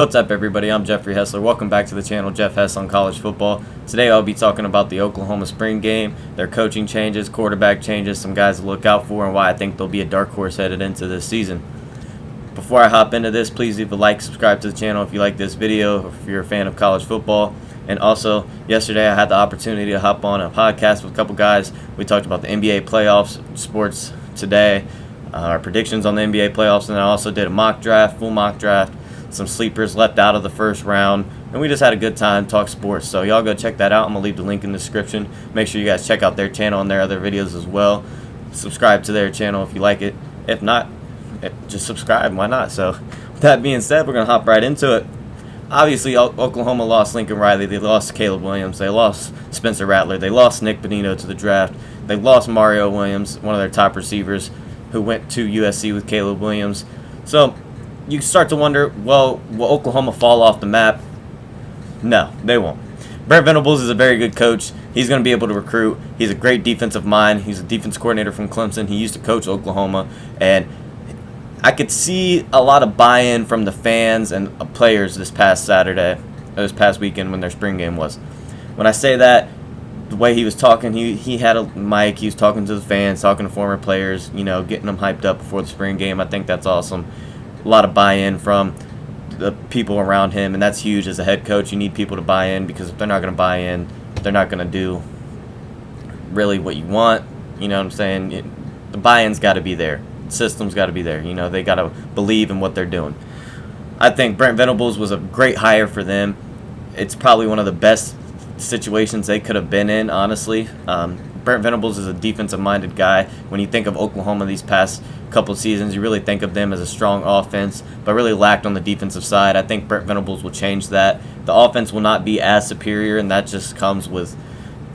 What's up, everybody? I'm Jeffrey Hessler. Welcome back to the channel, Jeff Hess on college football. Today I'll be talking about the Oklahoma spring game, their coaching changes, quarterback changes, some guys to look out for, and why I think they'll be a dark horse headed into this season. Before I hop into this, please leave a like, subscribe to the channel if you like this video, or if you're a fan of college football. And also, yesterday I had the opportunity to hop on a podcast with a couple guys. We talked about the NBA playoffs, sports today, our predictions on the NBA playoffs, and I also did a full mock draft, some sleepers left out of the first round, and we just had a good time, talk sports. So y'all go check that out. I'm going to leave the link in the description. Make sure you guys check out their channel and their other videos as well. Subscribe to their channel if you like it. If not, just subscribe. Why not? So with that being said, we're going to hop right into it. Obviously, Oklahoma lost Lincoln Riley. They lost Caleb Williams. They lost Spencer Rattler. They lost Nick Bonino to the draft. They lost Mario Williams, one of their top receivers, who went to USC with Caleb Williams. So you start to wonder, well, will Oklahoma fall off the map? No, they won't. Brent Venables is a very good coach. He's going to be able to recruit. He's a great defensive mind. He's a defense coordinator from Clemson. He used to coach Oklahoma, and I could see a lot of buy-in from the fans and players this past weekend when their spring game was. When I say that, the way he was talking, he had a mic. He was talking to the fans, talking to former players, getting them hyped up before the spring game. I think that's awesome. A lot of buy-in from the people around him, and that's huge as a head coach. You need people to buy in, because if they're not going to buy in, they're not going to do really what you want. You know what I'm saying? The buy-in's got to be there. The system's got to be there. They got to believe in what they're doing. I think Brent Venables was a great hire for them. It's probably one of the best situations they could have been in, honestly. Brent Venables is a defensive-minded guy. When you think of Oklahoma these past couple seasons, you really think of them as a strong offense, but really lacked on the defensive side. I think Brent Venables will change that. The offense will not be as superior, and that just comes with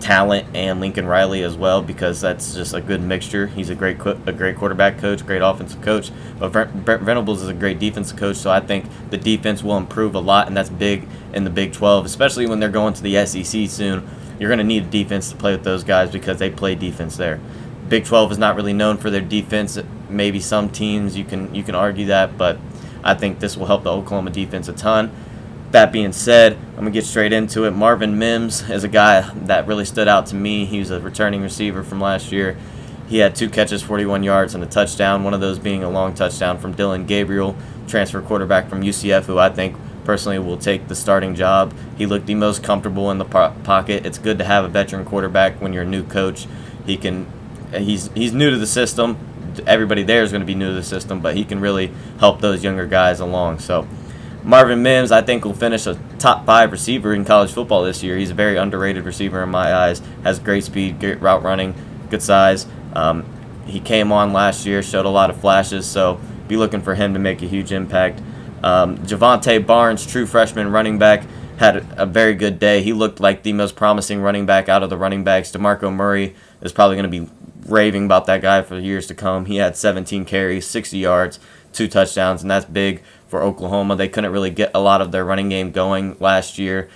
talent and Lincoln Riley as well, because that's just a good mixture. He's a great quarterback coach, great offensive coach, but Brent Venables is a great defensive coach, so I think the defense will improve a lot, and that's big in the Big 12, especially when they're going to the SEC soon. You're going to need a defense to play with those guys because they play defense there. Big 12 is not really known for their defense. Maybe some teams you can argue that, but I think this will help the Oklahoma defense a ton. That being said, I'm going to get straight into it. Marvin Mims is a guy that really stood out to me. He was a returning receiver from last year. He had 2 catches, 41 yards, and a touchdown, one of those being a long touchdown from Dylan Gabriel, transfer quarterback from UCF, who I think personally will take the starting job. He looked the most comfortable in the pocket. It's good to have a veteran quarterback when you're a new coach. He's new to the system. Everybody there is going to be new to the system, but he can really help those younger guys along. So Marvin Mims, I think, will finish a top 5 receiver in college football this year. He's a very underrated receiver in my eyes. Has great speed, great route running, good size. He came on last year, showed a lot of flashes, so be looking for him to make a huge impact. Javante Barnes, true freshman running back, had a very good day. He looked like the most promising running back out of the running backs. DeMarco Murray is probably going to be raving about that guy for years to come. He had 17 carries, 60 yards, 2 touchdowns, and that's big for Oklahoma. They couldn't really get a lot of their running game going last year.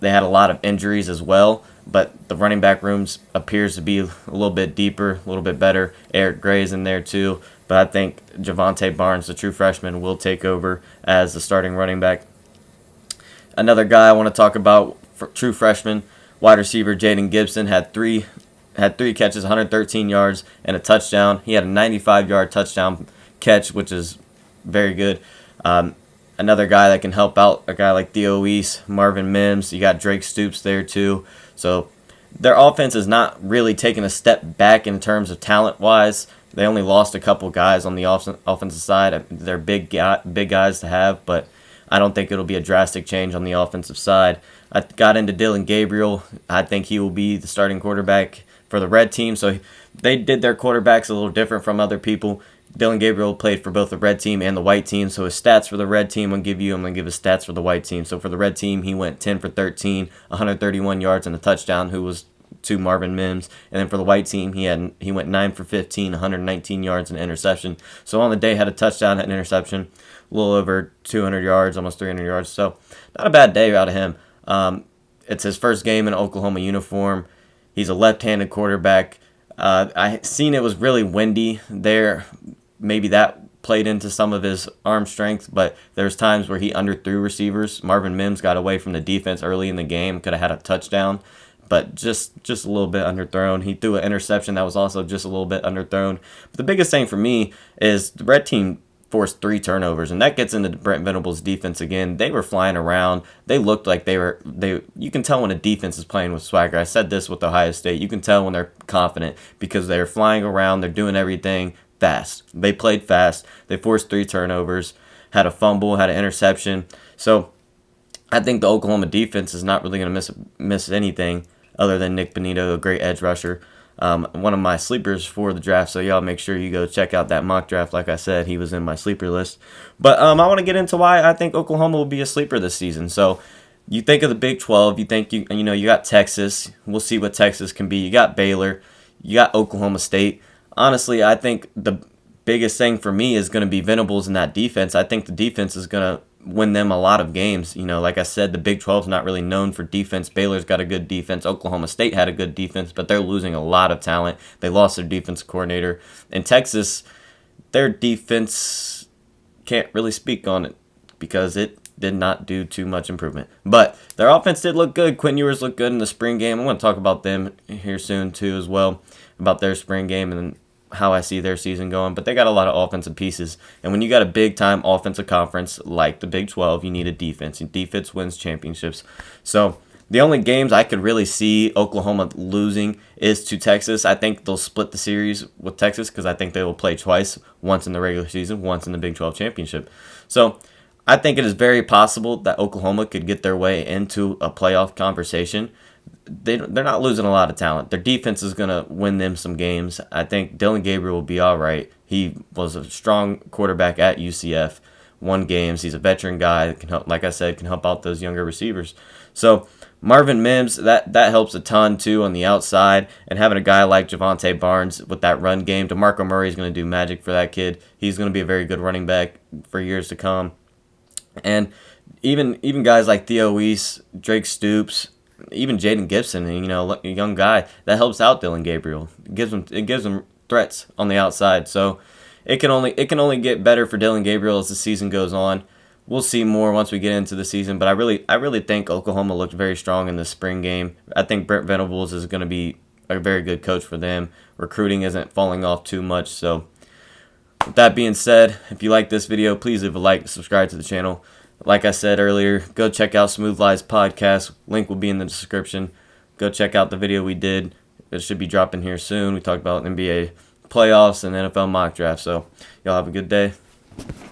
They had a lot of injuries as well, but the running back rooms appears to be a little bit deeper, a little bit better. Eric Gray's in there too, but I think Javante Barnes, the true freshman, will take over as the starting running back. Another guy I want to talk about, true freshman, wide receiver Jaden Gibson, had three catches, 113 yards, and a touchdown. He had a 95-yard touchdown catch, which is very good. Another guy that can help out a guy like Theo Weiss, Marvin Mims. You got Drake Stoops there too. So their offense is not really taking a step back in terms of talent-wise. They only lost a couple guys on the offensive side. They're big guys to have, but I don't think it'll be a drastic change on the offensive side. I got into Dylan Gabriel. I think he will be the starting quarterback for the red team. So they did their quarterbacks a little different from other people. Dylan Gabriel played for both the red team and the white team, so his stats for the red team I'm going to give his stats for the white team. So for the red team, he went 10 for 13, 131 yards and a touchdown, who was to Marvin Mims. And then for the white team, he went 9 for 15, 119 yards and an interception. So on the day, had a touchdown, had an interception, a little over 200 yards, almost 300 yards. So not a bad day out of him. It's his first game in an Oklahoma uniform. He's a left-handed quarterback. I seen it was really windy there. Maybe that played into some of his arm strength, but there's times where he underthrew receivers. Marvin Mims got away from the defense early in the game, could have had a touchdown, but just a little bit underthrown. He threw an interception that was also just a little bit underthrown. But the biggest thing for me is the red team forced 3 turnovers, and that gets into Brent Venables' defense again. They were flying around. They looked like you can tell when a defense is playing with swagger. I said this with Ohio State. You can tell when they're confident because they're flying around. They're doing everything fast. They played fast. They forced 3 turnovers, had a fumble, had an interception. So I think the Oklahoma defense is not really going to miss anything other than Nick Bonito, a great edge rusher. One of my sleepers for the draft, so y'all make sure you go check out that mock draft. Like I said, he was in my sleeper list. But I want to get into why I think Oklahoma will be a sleeper this season. So you think of the Big 12, you think you got Texas. We'll see what Texas can be. You got Baylor, you got Oklahoma State. Honestly, I think the biggest thing for me is going to be Venables in that defense. I think the defense is going to win them a lot of games. Like I said, the Big 12 is not really known for defense. Baylor's got a good defense. Oklahoma State had a good defense, but they're losing a lot of talent. They lost their defense coordinator. And Texas, their defense can't really speak on it because it did not do too much improvement. But their offense did look good. Quinn Ewers looked good in the spring game. I'm going to talk about them here soon too as well, about their spring game and how I see their season going. But they got a lot of offensive pieces. And when you got a big-time offensive conference like the Big 12, you need a defense. And defense wins championships. So the only games I could really see Oklahoma losing is to Texas. I think they'll split the series with Texas because I think they will play twice, once in the regular season, once in the Big 12 championship. So I think it is very possible that Oklahoma could get their way into a playoff conversation. They're not losing a lot of talent. Their defense is going to win them some games. I think Dylan Gabriel will be all right. He was a strong quarterback at UCF, won games. He's a veteran guy that can help, like I said, can help out those younger receivers. So Marvin Mims, that helps a ton too on the outside, and having a guy like Javonte Barnes with that run game. DeMarco Murray is going to do magic for that kid. He's going to be a very good running back for years to come. And even guys like Theo Weiss, Drake Stoops, even Jaden Gibson, a young guy, that helps out Dylan Gabriel. It gives him threats on the outside. So it can only get better for Dylan Gabriel as the season goes on. We'll see more once we get into the season, but I really think Oklahoma looked very strong in the spring game. I think Brent Venables is going to be a very good coach for them. Recruiting isn't falling off too much. So with that being said, if you like this video, please leave a like, subscribe to the channel. Like I said earlier, go check out SmoothLiesPodcast. Link will be in the description. Go check out the video we did. It should be dropping here soon. We talked about NBA playoffs and NFL mock draft. So y'all have a good day.